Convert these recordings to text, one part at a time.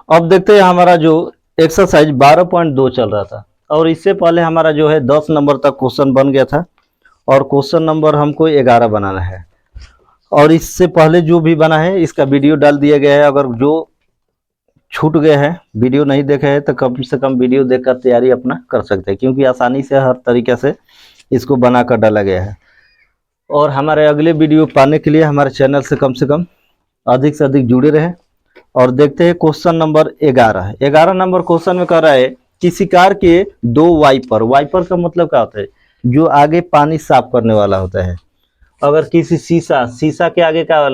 अब देखते हैं हमारा जो एक्सरसाइज 12.2 चल रहा था और इससे पहले हमारा जो है 10 नंबर तक क्वेश्चन बन गया था और क्वेश्चन नंबर हमको 11 बनाना है। और इससे पहले जो भी बना है इसका वीडियो डाल दिया गया है। अगर जो छूट गए हैं, वीडियो नहीं देखे हैं, तो कम से कम वीडियो देखकर तैयारी अपना कर सकते हैं, क्योंकि आसानी से हर तरीके से इसको बनाकर डाला गया है। और हमारे अगले वीडियो पाने के लिए हमारे चैनल से कम अधिक से अधिक जुड़े रहें। और देखते हैं क्वेश्चन नंबर 11। 11 नंबर क्वेश्चन में कह रहा है कि शिकार के 2 वाइपर, वाइपर का मतलब क्या होता है, जो आगे पानी साफ करने वाला होता है। अगर किसी शीशा के आगे का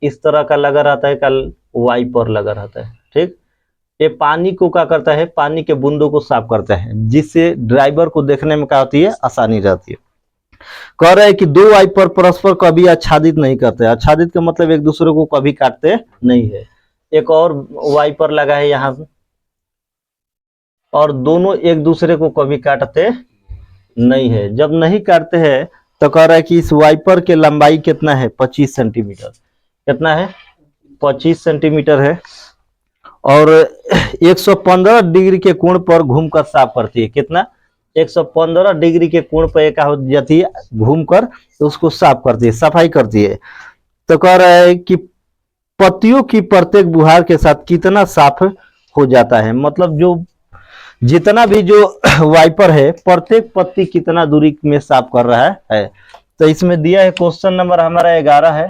इस तरह का लगा रहता है, कल वाइपर लगा रहता है, ठीक। ये पानी को क्या करता है, पानी के बूंदों को साफ करता है, जिससे ड्राइवर को देखने में क्या होती है, आसानी रहती है। कह रहे हैं कि 2 वाइपर परस्पर कभी आच्छादित नहीं करते। आच्छादित का मतलब एक दूसरे को कभी काटते नहीं है। एक और वाइपर लगा है यहाँ और दोनों एक दूसरे को कभी काटते नहीं है। जब नहीं काटते हैं तो कह रहा है कि इस वाइपर के लंबाई कितना है, 25 सेंटीमीटर। कितना है, 25 सेंटीमीटर है और 115 डिग्री के कोण पर घूमकर साफ करती है। कितना, 115 डिग्री के कोण पर एक हो जाती है, घूमकर तो उसको साफ करती है, सफाई करती है। तो कह रहा है कि पत्तियों की प्रत्येक बुहार के साथ कितना साफ हो जाता है। मतलब जो जितना भी जो वाइपर है, प्रत्येक पत्ती कितना दूरी में साफ कर रहा है। तो इसमें दिया है क्वेश्चन नंबर हमारा 11 है।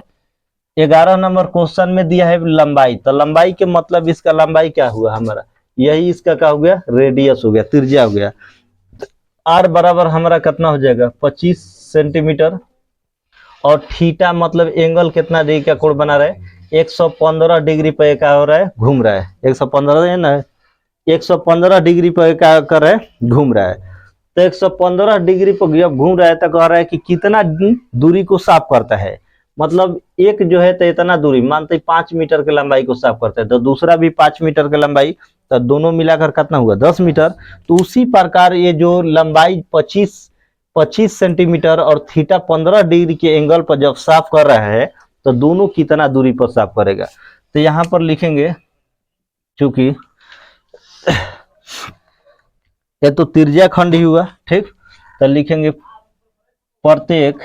11 नंबर क्वेश्चन में दिया है लंबाई। तो लंबाई के मतलब इसका लंबाई क्या हुआ हमारा, यही इसका क्या हो गया, रेडियस हो गया, त्रिज्या हो गया। आर बराबर हमारा कितना हो जाएगा, 25 सेंटीमीटर। और थीटा मतलब एंगल कितना डिग्री का कोण बना रहा है, 115 डिग्री पे क्या हो रहा है, घूम रहा है। 115 है ना, 115 डिग्री पर क्या कर रहा है, घूम रहा है। तो 115 डिग्री पर जब घूम रहा है तो कह रहा है कि कितना दूरी को साफ करता है। मतलब एक जो है तो इतना दूरी, मानते 5 मीटर के लंबाई को साफ करता है, तो दूसरा भी 5 मीटर के लंबाई, तो दोनों मिलाकर कितना हुआ, 10 मीटर। तो उसी प्रकार ये जो लंबाई 25 सेंटीमीटर और थीटा 15 डिग्री के एंगल पर जब साफ कर रहा है तो दोनों कितना दूरी पर साफ करेगा। तो यहां पर लिखेंगे, चूंकि ये तो त्रिज्या खंड ही हुआ, ठीक। तो लिखेंगे प्रत्येक,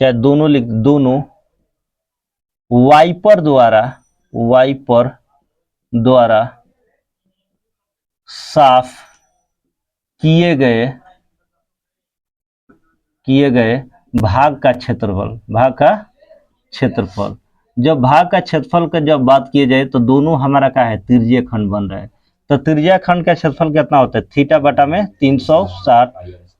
चाहे दोनों लिख, दोनों वाइपर द्वारा साफ किए गए भाग का क्षेत्रफल। जब भाग का क्षेत्रफल का जब बात की जाए तो दोनों हमारा क्या है, त्रिज्यीय खंड बन रहा है। तो त्रिज्यीय खंड का क्षेत्रफल कितना होता है, थीटा बटा में 360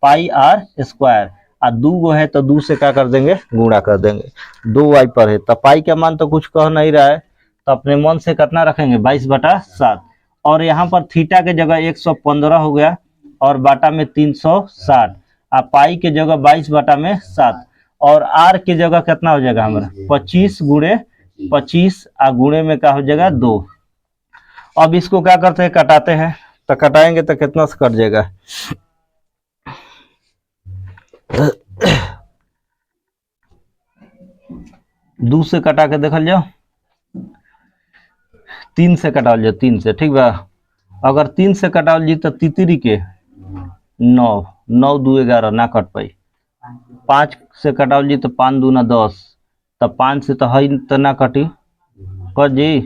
पाई आर स्क्वायर। और 2 है तो 2 से क्या कर देंगे, गुणा कर देंगे। 2 वाइपर है तो पाई का मान तो कुछ कह नहीं रहा है, तो अपने मन से कितना रखेंगे, 22/7। और यहाँ पर थीटा के जगह 115 हो गया और बाटा में 360, और पाई के जगह 22/7। और आर की जगह कितना हो जाएगा हमारा, 25 गुणे 25, और गुणे में क्या हो जाएगा, 2। अब इसको क्या करते हैं, कटाते हैं। तो कटाएंगे तो कितना से कट जाएगा, 2 से कटा के देखल जाओ, 3 से कटाल जाओ, 3 से, ठीक बा। अगर 3 से कटाल जी तो तितरी के 9, 9 2 11 ना कट पाई। 5 से कटाल जी तो 5 दूना 10, तो 5 से तो है तो ना कटी, कट जी,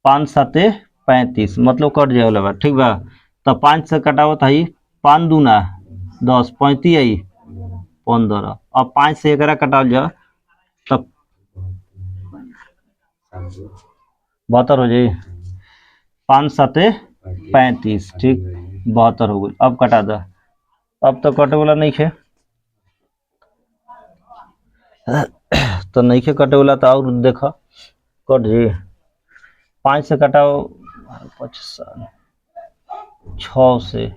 5 7 35, मतलब कट जाए वाला, ठीक बा। तो 5 से कटाओ तो है 5 दूना 10, 35 आई 15। अब 5 से 11 कटाल जाओ तब 72 हो जाए, 5 7 35, ठीक, 72 हो गई। अब कटा दो, अब तो कटे वाला नहीं है, तो नहीं है कटे वाला, तो और देखो कट जी। 5 से कटाओ 55, 6 से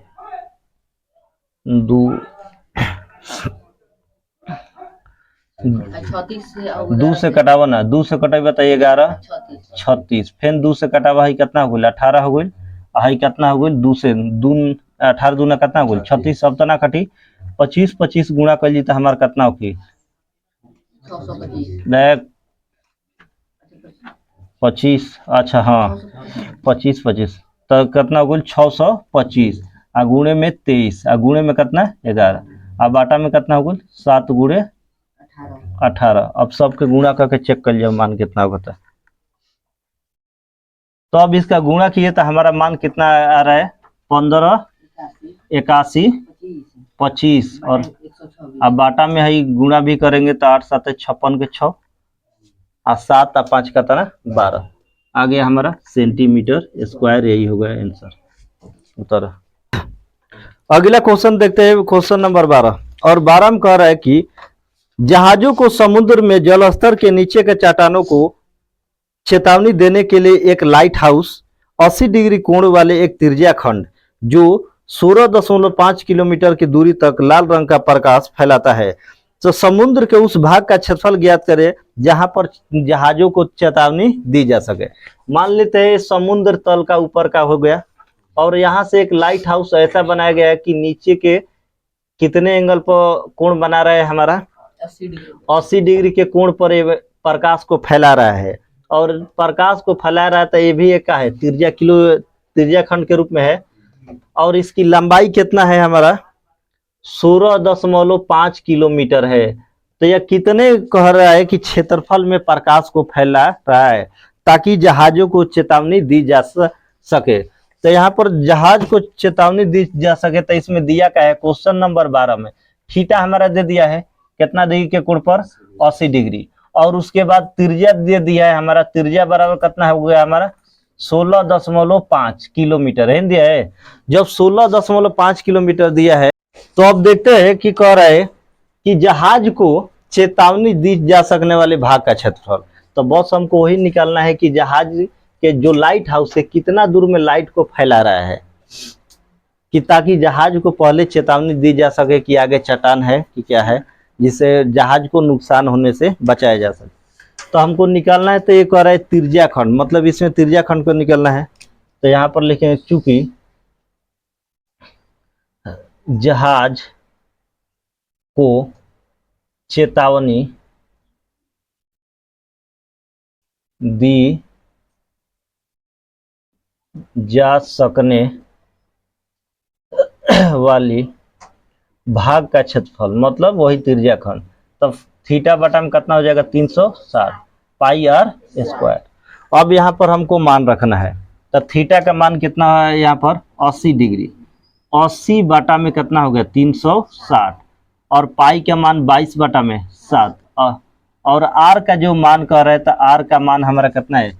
2, 2 से कटावा ना, 2 से कटेबा तो 11 36, फिर 2 से कटावा है कितना हो गई, 18 हो गई। है कितना हो गई, 2 से 2 18 दूना कितना हो गई, 36। अब तो ना कटी, 25 25 गुणा कर ली तो हमारा कितना होगी, 25, अच्छा हाँ 25 तो कितना हो गया 625 आ गुणे में 23 आ गुणे में कितना 11 आ बाटा में कितना हो गया 7 गुणे 18। अब सबके गुणा करके चेक कर लिया मान कितना होता है। तो अब इसका गुणा किए तो हमारा मान कितना आ रहा है 15 81 25 और अब बाटा में है गुणा भी करेंगे तो 8 7 56 के 6 और 7 और 5 का था 12 आ गया हमारा सेंटीमीटर स्क्वायर। यही हो गया आंसर उत्तर। अगला क्वेश्चन देखते हैं क्वेश्चन नंबर 12 और 12 में कह रहा है कि जहाजों को समुद्र में जलस्तर के नीचे के चट्टानों को चेतावनी देने के लिए एक लाइट हाउस 80 डिग्री कोण वाले एक तिरछा खंड जो 16.5 किलोमीटर की दूरी तक लाल रंग का प्रकाश फैलाता है, तो समुद्र के उस भाग का क्षेत्रफल ज्ञात करें जहां पर जहाजों को चेतावनी दी जा सके। मान लेते हैं समुद्र तल का ऊपर का हो गया और यहाँ से एक लाइट हाउस ऐसा बनाया गया है कि नीचे के कितने एंगल पर कोण बना रहा है हमारा 80 डिग्री के कोण पर प्रकाश को फैला रहा है और प्रकाश को फैला रहा है तो ये भी एक का है तिरछा खंड के रूप में है और इसकी लंबाई कितना है हमारा 16.5 किलोमीटर है। तो यह कितने कह रहा है कि क्षेत्रफल में प्रकाश को फैला रहा है ताकि जहाजों को चेतावनी दी जा सके। तो यहाँ पर जहाज को चेतावनी दी जा सके तो इसमें दिया क्या है क्वेश्चन नंबर 12 में थीटा हमारा दे दिया है कितना डिग्री के कोण पर 80 डिग्री और उसके बाद तिरछा दे दिया है हमारा तिरछा बराबर कितना हो गया हमारा 16.5 किलोमीटर है दिया है। जब 16.5 किलोमीटर दिया है तो अब देखते हैं कि कह रहा है कि जहाज को चेतावनी दी जा सकने वाले भाग का क्षेत्रफल। तो बस हमको वही निकालना है कि जहाज के जो लाइट हाउस है कितना दूर में लाइट को फैला रहा है कि ताकि जहाज को पहले चेतावनी दी जा सके कि आगे चट्टान है कि क्या है जिससे जहाज को नुकसान होने से बचाया जा सके। तो हमको निकालना है तो ये कह रहा है तिरछा खंड मतलब इसमें तिरछा खंड को निकालना है। तो यहाँ पर लिखेंगे चूंकि जहाज को चेतावनी दी जा सकने वाली भाग का क्षेत्रफल मतलब वही तिरछा खंड तब थीटा बटा में कितना हो जाएगा 360 पाई आर स्क्वायर। अब यहाँ पर हमको मान रखना है तो थीटा का मान कितना है यहाँ पर 80 डिग्री 80 बटा में कितना हो गया 360 और पाई का मान 22 बटा में 7 और आर का जो मान कह रहे हैं तो आर का मान हमारा कितना है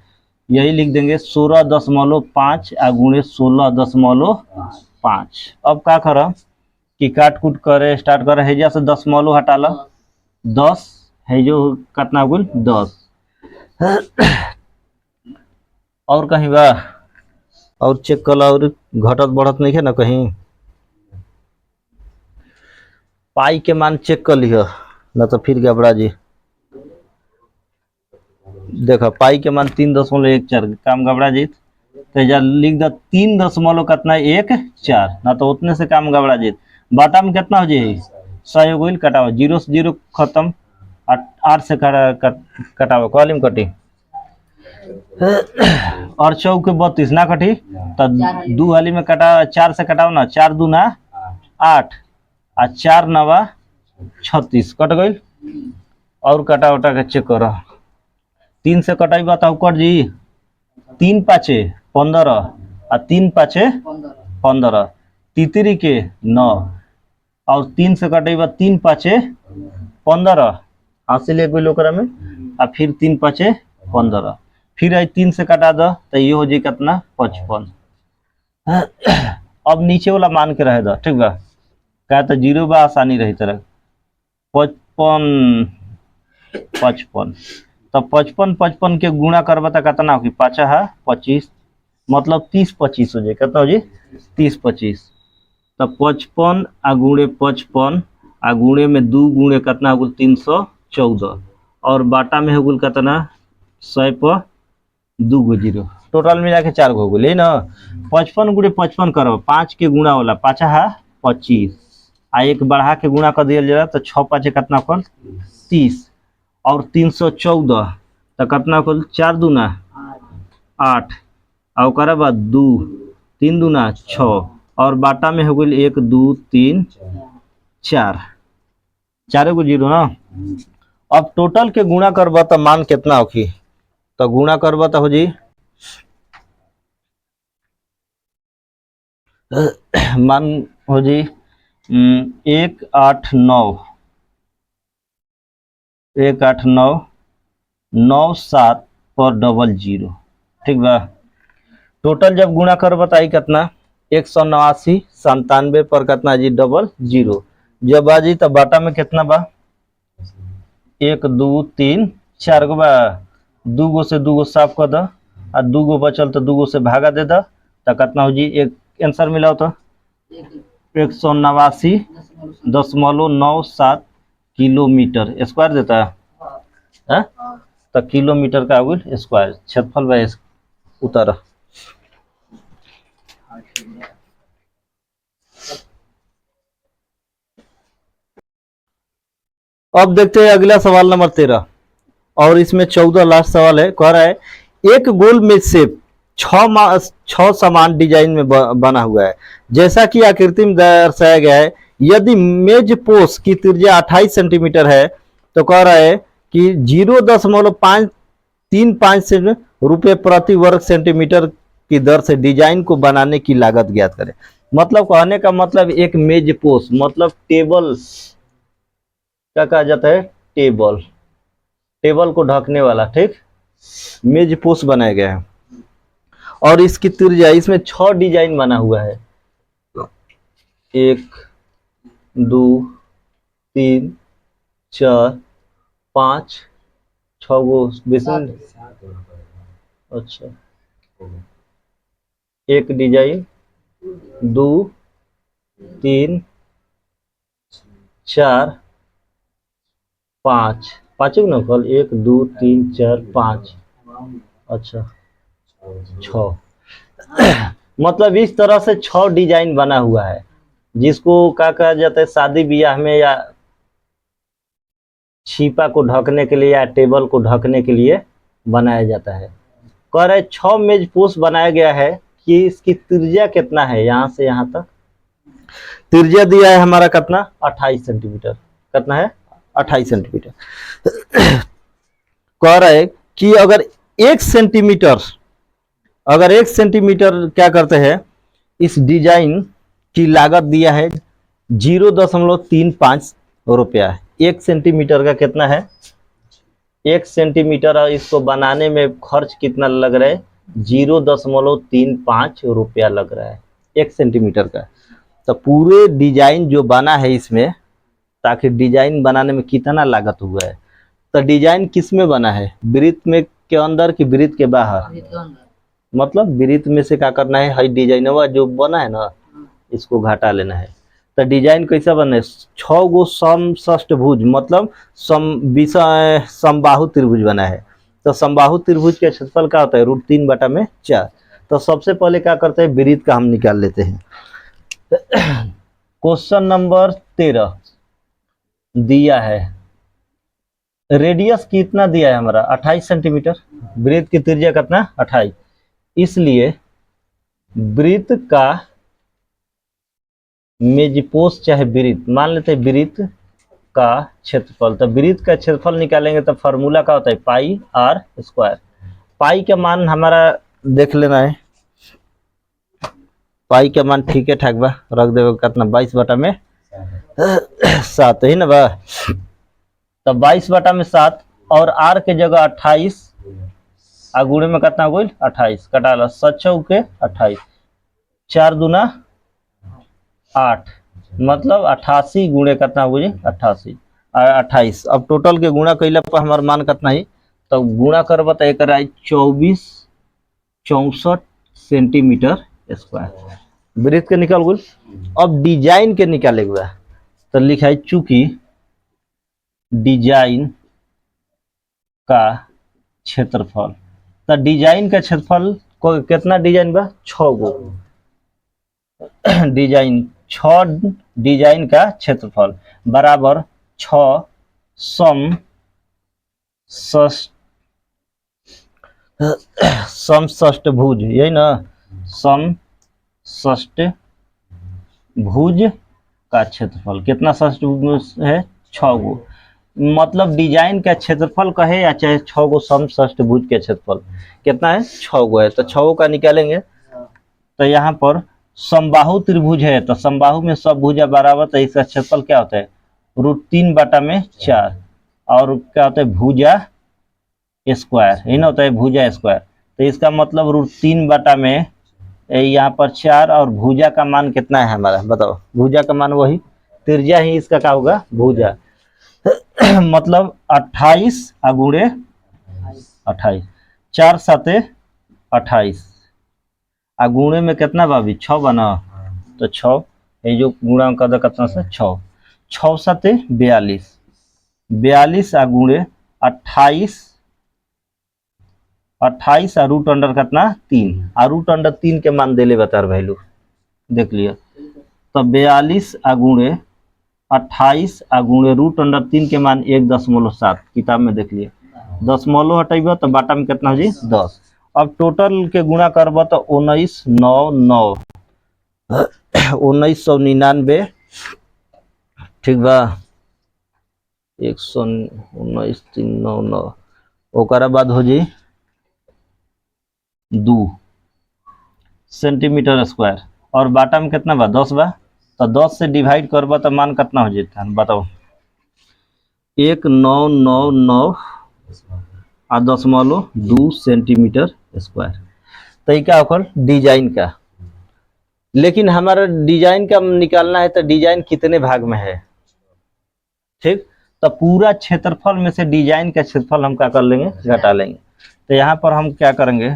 यही लिख देंगे 16.5 गुणे 16.5। अब क्या करें कि काट कूट करे स्टार्ट करे है जैसे 10 मोलो हटा लो 10 है जो कितना हो गया 10 और कहीं बा और चेक कर और घटत बढ़त नहीं है ना कहीं पाई के मान चेक कर लियो ना तो फिर घबरा जी। देखो पाई के मान 3.14 काम घबरा जी तो लिख दो 3 कितना 1 4 ना तो उतने से काम घबरा जी। बाटा में कितना हो जाए 100 गोल कटाओ 0 से 0 खत्म 8 से कटाओ कॉलम कटी और चौक 32 ना कटी तो 2 हाली में कटा 4 से कटाओ ना 4 दूना 8 और 4 नवा 36 कट गई और कटा उटा के चेक करो 3 से कटाई बताओ कट जी 3 पाँचे 15 और 3 पाँचे 15 तितरी के 9 और 3 से कटेगा 3 पाँचे 15 हासिल है कोई लोकरा में और फिर 3 पाँचे 15 फिर 3 से कटा दो तो ये हो जाए कितना 55। अब नीचे वाला मान के रहे दो ठीक बा क्या तो 0 बा आसानी रही तरह 55 तो 55 के गुणा करबा तो कितना होगी 5 है 25 मतलब 30 25 हो जाए कितना हो जाए 30 25 तो 55 गुणे 55 गुणे में 2 गुणे कितना हो 314 और बाटा में हो कितना 100 पर 2 गो 0 टोटल मिला के 4 गो हो गए ना 55 गुणे 55 करो 5 के गुणा वाला 5 है 25 एक बढ़ा के गुणा कर दिया जाए तो 6 5 कितना कर 30 और 314 तो कितना कुल 4 दूना 8 और ओकरा बाद 2 3 दूना 6 और बाटा में हो गई 1 2 3 4 चारे को जीरो ना। अब टोटल के गुणा करबा तो मान कितना होगी, तो गुणा करबा तो हो जी मान हो जी 1 8 9 1 8 9 9 7 पर डबल जीरो, ठीक बा। टोटल जब गुणा कर बताई कितना 189 97 पर कितना जी डबल जीरो। जब बाजी तब बाटा में कितना बा 1 2 3 4 गो बा, 2 गो से 2 गो साफ कर दो और 2 गो बचल तो 2 गो से भागा दे दो तो कितना हो जी एक आंसर मिला हो तो 189.97 किलोमीटर स्क्वायर देता है, तो किलोमीटर का होगी स्क्वायर क्षेत्रफल बाय उतर। अब देखते हैं अगला सवाल नंबर 13 और इसमें 14 लास्ट सवाल है। कह रहा है एक गोल में से 6 समान डिजाइन में बना हुआ है जैसा कि आकृति में दर्शाया गया है। यदि मेज पोस्ट की त्रिज्या 28 सेंटीमीटर है तो कह रहा है कि 0.535 रुपये प्रति वर्ग सेंटीमीटर की दर से डिजाइन को बनाने की लागत ज्ञात करें। मतलब कहने का मतलब एक मेज पोस्ट मतलब टेबल क्या कहा जाता है, टेबल, टेबल को ढकने वाला, ठीक, मेज पोस्ट बनाया गया है और इसकी त्रिज्या इसमें 6 डिजाइन बना हुआ है 1 2 3 4 5 6 गो बेसन, अच्छा एक डिजाइन 2 3 4 5 पाँच ना कल 1 2 3 4 5, अच्छा 6 मतलब इस तरह से 6 डिजाइन बना हुआ है जिसको क्या कहा जाता है शादी ब्याह में या छिपा को ढकने के लिए या टेबल को ढकने के लिए बनाया जाता है। कह रहे 6 मेज पोस्ट बनाया गया है कि इसकी त्रिज्या कितना है, यहाँ से यहाँ तक त्रिज्या दिया है हमारा कितना 28 सेंटीमीटर, कितना है 28 सेंटीमीटर। कह रहा है कि अगर 1 सेंटीमीटर क्या करते हैं इस डिजाइन की लागत दिया है 0.35 रुपया। 1 सेंटीमीटर का कितना है 1 सेंटीमीटर और इसको बनाने में खर्च कितना लग रहा है 0.35 रुपया लग रहा है 1 सेंटीमीटर का। तो पूरे डिजाइन जो बना है इसमें, ताकि डिजाइन बनाने में कितना लागत हुआ है, तो डिजाइन किस में बना है वृत्त में के अंदर कि वृत्त के बाहर, मतलब वृत्त में से क्या करना है, हाई डिजाइन जो बना है ना इसको घटा लेना है। तो डिजाइन कैसा बना है 6 गो समष्टभुज मतलब समबाहु त्रिभुज बना है। तो समबाहु त्रिभुज का क्षेत्रफल क्या होता है √3/4। तो सबसे पहले क्या करते हैं वृत्त का हम निकाल लेते हैं। क्वेश्चन नंबर 13 दिया है रेडियस कितना दिया है हमारा 28 सेंटीमीटर, वृत्त की त्रिज्या कितना 28, इसलिए वृत्त का मेजपोस चाहे वृत्त मान लेते हैं वृत्त का क्षेत्रफल। तो वृत्त का क्षेत्रफल निकालेंगे तो फार्मूला क्या होता है पाई आर स्क्वायर। पाई का मान हमारा देख लेना है, पाई का मान ठीक है ठाक बा रख देगा कितना 22/7 ही ना बा। तो 22/7 और आर के जगह 28 गुणे में कितना हो 28 कटाला 7 के 28 4 दूना 8 मतलब 88 गुणे कितना हो 88 और 28। अब टोटल के गुणा कैला पर हमार मान कितना है तो गुणा करब तो एक 64 सेंटीमीटर स्क्वायर वृत्त के निकल गई। अब डिजाइन के निकाले हुआ तो लिखा है चूंकि डिजाइन का क्षेत्रफल, तो डिजाइन का क्षेत्रफल को कितना डिजाइन बा 6 गो डिजाइन 6 डिजाइन का क्षेत्रफल बराबर 6 सम समषष्टभुज, यही ना, समषष्टभुज का क्षेत्रफल कितना षष्टभुज है, 6 गो। मतलब डिजाइन का क्षेत्रफल कहे या चाहे 6 गो समषष्टभुज के क्षेत्रफल कितना है, 6 गो है। तो 6 का निकालेंगे तो यहाँ पर समबाहु त्रिभुज है, तो समबाहु में सब भुजा बराबर, तो इसका क्षेत्रफल क्या होता है, √3/4। और क्या होता है, भुजा स्क्वायर, यही ना होता है, भुजा स्क्वायर। तो इसका मतलब √3 यहाँ पर 4, और भुजा का मान कितना है हमारा, बताओ, भुजा का मान वही, त्रिज्या ही इसका क्या होगा, भुजा। मतलब 28 गुणे 28, 4 7 28, गुणे में कितना भाभी, 6 बना, तो 6, ये जो गुणा का कितना से 6, 6 7 42, 42 गुणे 28, 28 रूट अंडर कितना 3, रूट अंडर 3 के मान देले बता वैल्यू देख लिया। तो 42 गुणे 28 गुणे रूट अंडर 3 के मान 1.7, किताब में देख लिए, 10 हटेब तो बाटा में कितना हो जी 10। अब टोटल के गुणा करब तो 19,999, 1999, ठीक बा, 119,399, ओकरा बाद हो जी 2 सेंटीमीटर स्क्वायर, और बाटा में कितना बा 10 बा, तो 10 से डिवाइड करब तो मान कितना हो जाता है, बताओ, 1999 .2 सेंटीमीटर स्क्वायर। तो क्या होकर डिजाइन का, लेकिन हमारा डिजाइन का निकालना है तो डिजाइन कितने भाग में है, ठीक, तो पूरा क्षेत्रफल में से डिजाइन का क्षेत्रफल हम क्या कर लेंगे, घटा लेंगे। तो यहाँ पर हम क्या करेंगे,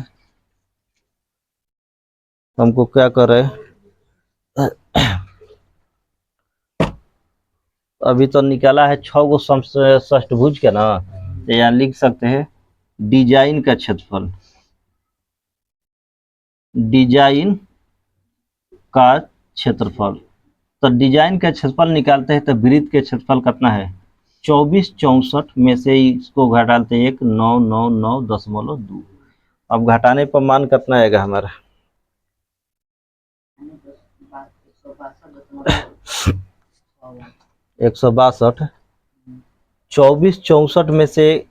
हमको क्या करे, अभी तो निकाला है 6 गो समषष्टभुज के ना, तो यहाँ लिख सकते हैं डिजाइन का क्षेत्रफल, डिजाइन का क्षेत्रफल। तो डिजाइन का क्षेत्रफल निकालते हैं तो वृत्त के क्षेत्रफल कितना है, 24 64 में से इसको घटाते हैं 1999.2। अब घटाने पर मान कितना आएगा हमारा, 162, 24 64 में से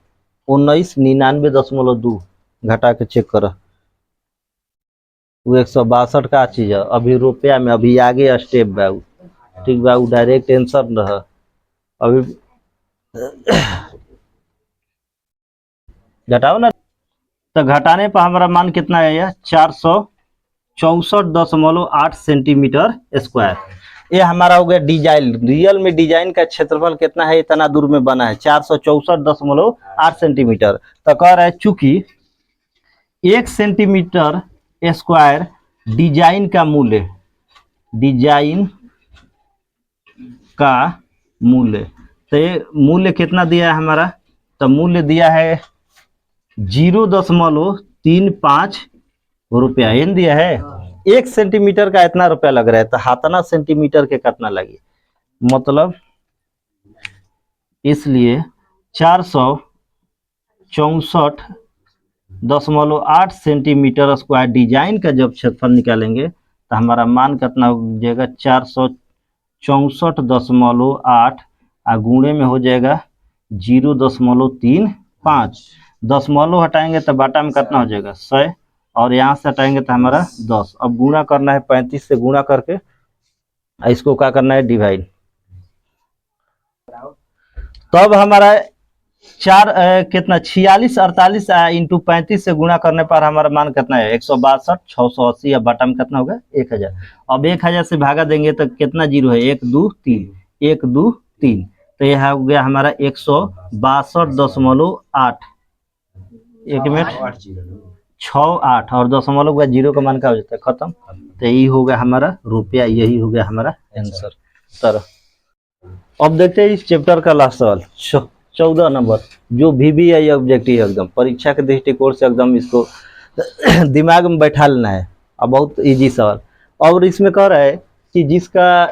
1999.2 घटा के चेक करो, वो 162 का चीज है। अभी रुपया में अभी आगे स्टेप बा, ठीक बा, डायरेक्ट आंसर रह, अभी घटाओ ना, तो घटाने पर हमारा मान कितना आया, 464.8 सेंटीमीटर स्क्वायर। ये हमारा हो गया डिजाइन। रियल में डिजाइन का क्षेत्रफल कितना है, इतना दूर में बना है 464.8 सेंटीमीटर। तो कह रहा है चूंकि 1 सेंटीमीटर स्क्वायर डिजाइन का मूल्य, डिजाइन का मूल्य, तो ये मूल्य कितना दिया है हमारा, तो मूल्य दिया है 0.35 रुपया, इन दिया है। 1 सेंटीमीटर का इतना रुपया लग रहा है, तो हाथना सेंटीमीटर के कितना लगी, मतलब इसलिए 464.8 सेंटीमीटर स्क्वायर डिजाइन का जब क्षेत्रफल निकालेंगे तो हमारा मान कितना हो जाएगा, 464.8 गुणे में हो जाएगा 0.35, दशमलव हटाएंगे तो बाटा में कितना हो जाएगा 100, और यहाँ से हटाएंगे तो हमारा 10। अब गुणा करना है 35 से गुणा करके, इसको क्या करना है डिवाइड, तब हमारा कितना 46 48 इंटू 35 से गुणा करने पर हमारा मान कितना है 162 680, या बाटा में कितना होगा 1000। अब 1000 से भागा देंगे तो कितना जीरो है, 1 2 3, 1 2 3, तो यह हो गया हमारा 162.8, 1 मिनट 68, और दशमलव का जीरो का मान क्या हो जाता है खत्म। तो यही हो गया हमारा रुपया, यही हो गया हमारा आंसर। तरह अब देखते हैं इस चैप्टर का लास्ट सवाल 14 नंबर, जो VBI ऑब्जेक्टिव है, एकदम परीक्षा के दृष्टिकोण से एकदम इसको दिमाग में बैठा लेना है। अब बहुत इजी सवाल, और इसमें कह रहा है कि जिसका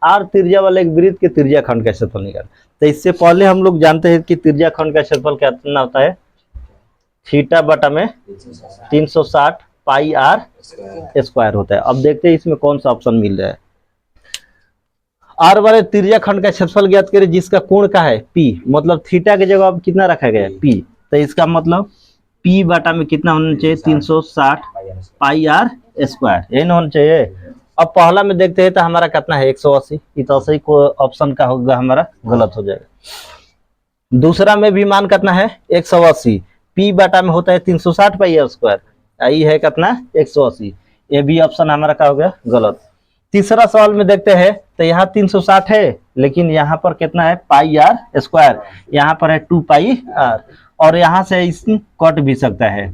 आर त्रिज्या वाले एक वृत्त के त्रिज्या खंड का क्षेत्रफल निकाल। तो इससे पहले हम लोग जानते हैं कि त्रिज्या खंड का क्षेत्रफल कितना होता है, थीटा बटा में 360 पाई आर स्क्वायर होता है। अब देखते हैं इसमें कौन सा ऑप्शन मिल रहा है। आर वाले त्रिज्या खंड का क्षेत्रफल ज्ञात करें जिसका कोण का है पी, मतलब थीटा की जगह अब कितना रखा गया है पी, तो इसका मतलब पी बटा में कितना होना चाहिए 360 पाई आर स्क्वायर, यही ना होना चाहिए। अब पहला में देखते हैं तो हमारा कितना है 180, ये तो सही को ऑप्शन का होगा हमारा गलत हो जाएगा। दूसरा में भी मान कितना है 180, पी बटा में होता है 360 पाई आर स्क्वायर, आई है कितना 180, ये भी ऑप्शन हमारा का हो गया गलत। तीसरा सवाल में देखते हैं तो यहाँ 360 है लेकिन यहाँ पर कितना है पाई आर स्क्वायर, यहाँ पर है 2 पाई आर, और यहाँ से इस कट भी सकता है,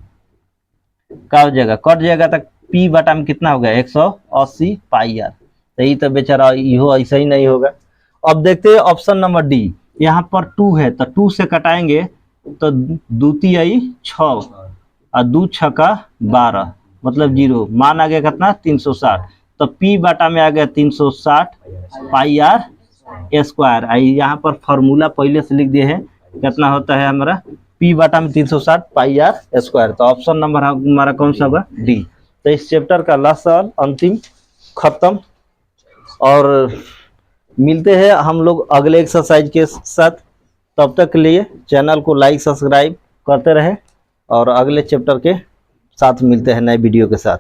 क्या हो जाएगा कट जाएगा, तक पी बटा में कितना होगा 180 पाई आर, तो ये तो बेचारा यो ऐसा ही नहीं होगा। अब देखते हैं ऑप्शन नंबर डी, यहाँ पर 2 है तो 2 से कटाएंगे तो 2 तिहाई 6 और 2 छक्का 12 मतलब 0, मान आ गया कितना 360, तो पी बटा में आ गया 360 पाई आर स्क्वायर। यहाँ पर फॉर्मूला पहले से लिख दिए हैं, कितना होता है हमारा पी बटा में 360 पाई आर स्क्वायर, तो ऑप्शन नंबर हमारा कौन सा होगा डी। तो इस चैप्टर का लास्ट सवाल अंतिम खत्म, और मिलते हैं हम लोग अगले एक्सरसाइज के साथ। तब तक के लिए चैनल को लाइक सब्सक्राइब करते रहे और अगले चैप्टर के साथ मिलते हैं नए वीडियो के साथ।